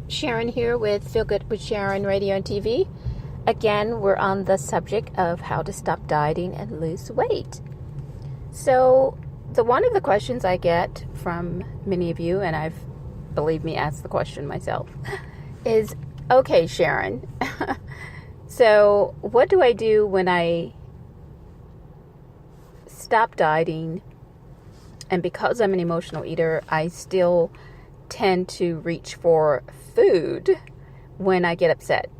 Sharon here with Feel Good with Sharon Radio and TV. Again, we're on the subject of how to stop dieting and lose weight. So, one of the questions I get from many of you, and I've, believe me, asked the question myself, is, okay, Sharon, so what do I do when I stop dieting, and because I'm an emotional eater, I still tend to reach for food when I get upset?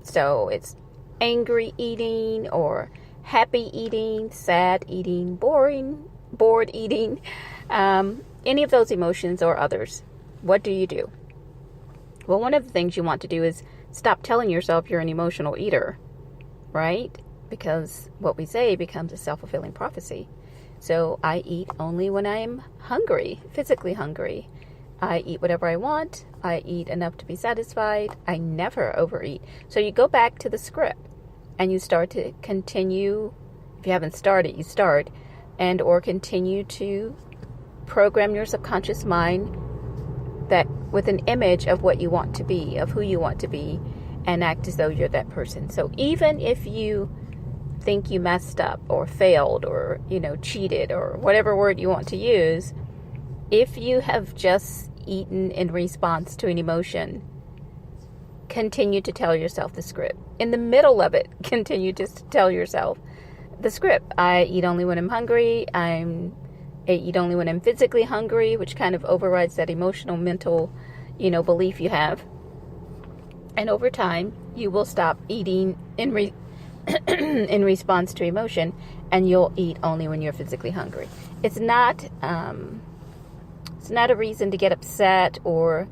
So it's angry eating or happy eating, sad eating, bored eating, any of those emotions or others. What do you do? Well, one of the things you want to do is stop telling yourself you're an emotional eater, right? Because what we say becomes a self-fulfilling prophecy. So I eat only when I am hungry, physically hungry. I eat whatever I want. I eat enough to be satisfied. I never overeat. So you go back to the script and you start to continue. If you haven't started, you start and or continue to program your subconscious mind that with an image of what you want to be, of who you want to be, and act as though you're that person. So even if you think you messed up or failed or, cheated or whatever word you want to use, if you have just eaten in response to an emotion, continue to tell yourself the script. In the middle of it, continue to tell yourself the script. I eat only when I'm hungry. I eat only when I'm physically hungry, which kind of overrides that emotional, mental, belief you have. And over time, you will stop eating in response to emotion, and you'll eat only when you're physically hungry. It's not a reason to get upset or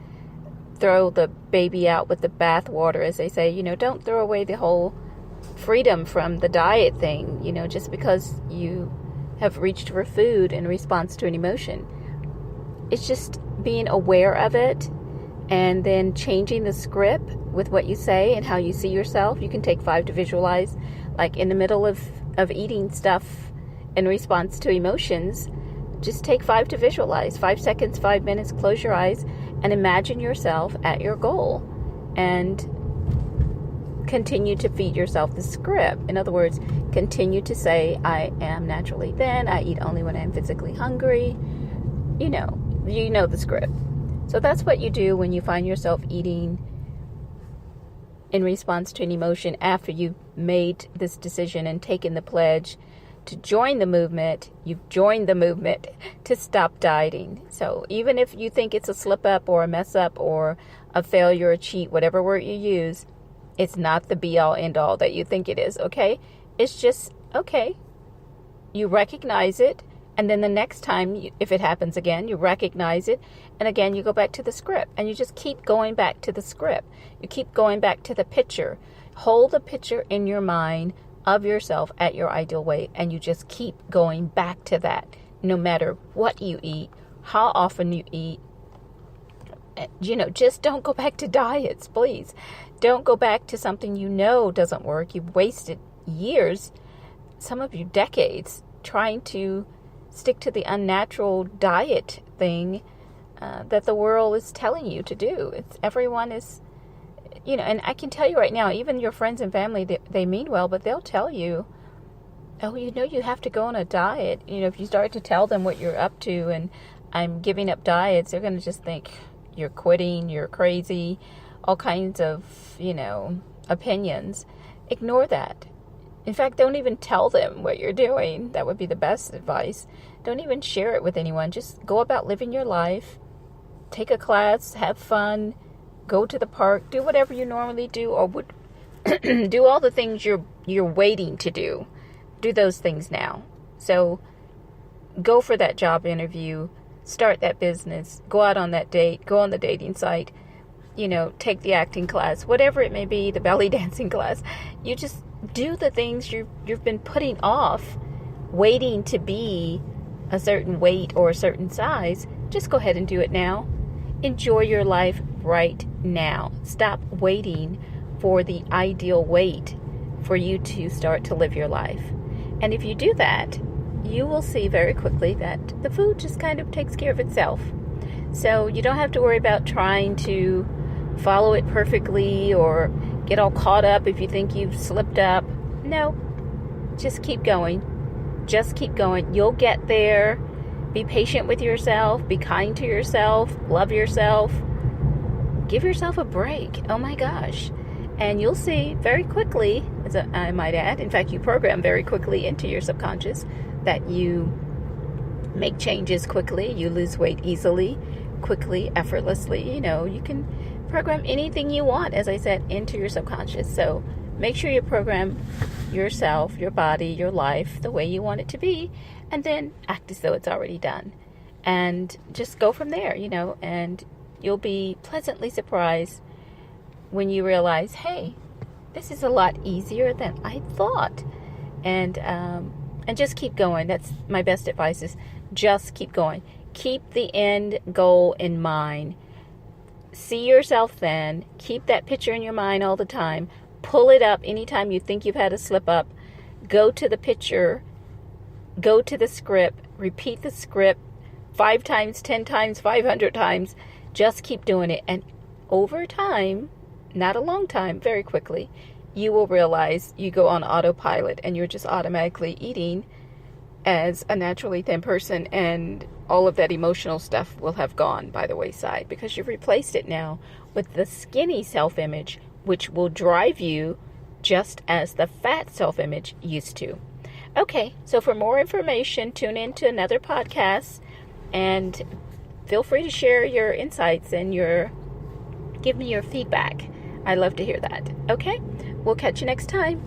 throw the baby out with the bathwater, as they say. Don't throw away the whole freedom from the diet thing, just because you have reached for food in response to an emotion. It's just being aware of it and then changing the script with what you say and how you see yourself. You can take 5 to visualize, like in the middle of eating stuff in response to emotions. Just take 5 to visualize. 5 seconds, 5 minutes, close your eyes and imagine yourself at your goal and continue to feed yourself the script. In other words, continue to say, I am naturally thin. I eat only when I'm physically hungry. You know the script. So that's what you do when you find yourself eating in response to an emotion after you've made this decision and taken the pledge to join the movement. You've joined the movement to stop dieting. So even if you think it's a slip up or a mess up or a failure, a cheat, whatever word you use, it's not the be all end all that you think it is, okay? It's just, okay. You recognize it, and then the next time, if it happens again, you recognize it, and again, you go back to the script, and you just keep going back to the script. You keep going back to the picture. Hold the picture in your mind of yourself at your ideal weight, and you just keep going back to that, no matter what you eat, how often you eat. Just don't go back to diets, please. Don't go back to something doesn't work. You've wasted years, some of you decades, trying to stick to the unnatural diet thing that the world is telling you to do. Everyone is, and I can tell you right now, even your friends and family, they mean well, but they'll tell you, oh, you have to go on a diet. If you start to tell them what you're up to and I'm giving up diets, they're going to just think you're quitting, you're crazy, all kinds of, opinions. Ignore that. In fact, don't even tell them what you're doing. That would be the best advice. Don't even share it with anyone. Just go about living your life. Take a class, have fun, go to the park, do whatever you normally do, or would do all the things you're waiting to do. Do those things now. So go for that job interview, start that business, go out on that date, go on the dating site, take the acting class, whatever it may be, the belly dancing class. You just do the things you've been putting off, waiting to be a certain weight or a certain size. Just go ahead and do it now. Enjoy your life right now. Stop waiting for the ideal weight for you to start to live your life. And if you do that, you will see very quickly that the food just kind of takes care of itself. So you don't have to worry about trying to follow it perfectly or get all caught up if you think you've slipped up. No, just keep going. Just keep going. You'll get there. Be patient with yourself. Be kind to yourself. Love yourself. Give yourself a break. Oh my gosh. And you'll see very quickly, as I might add, in fact, you program very quickly into your subconscious that you make changes quickly, you lose weight easily, quickly, effortlessly. You can program anything you want, as I said, into your subconscious. So make sure you program yourself, your body, your life the way you want it to be, and then act as though it's already done. And just go from there, and you'll be pleasantly surprised when you realize, hey, this is a lot easier than I thought. And just keep going. That's my best advice, is just keep going. Keep the end goal in mind. See yourself then. Keep that picture in your mind all the time. Pull it up anytime you think you've had a slip up. Go to the picture. Go to the script. Repeat the script 5 times, 10 times, 500 times. Just keep doing it. And over time, not a long time, very quickly, you will realize you go on autopilot and you're just automatically eating as a naturally thin person, and all of that emotional stuff will have gone by the wayside because you've replaced it now with the skinny self-image, which will drive you just as the fat self-image used to. Okay, so for more information, tune in to another podcast and feel free to share your insights and give me your feedback. I love to hear that. Okay, we'll catch you next time.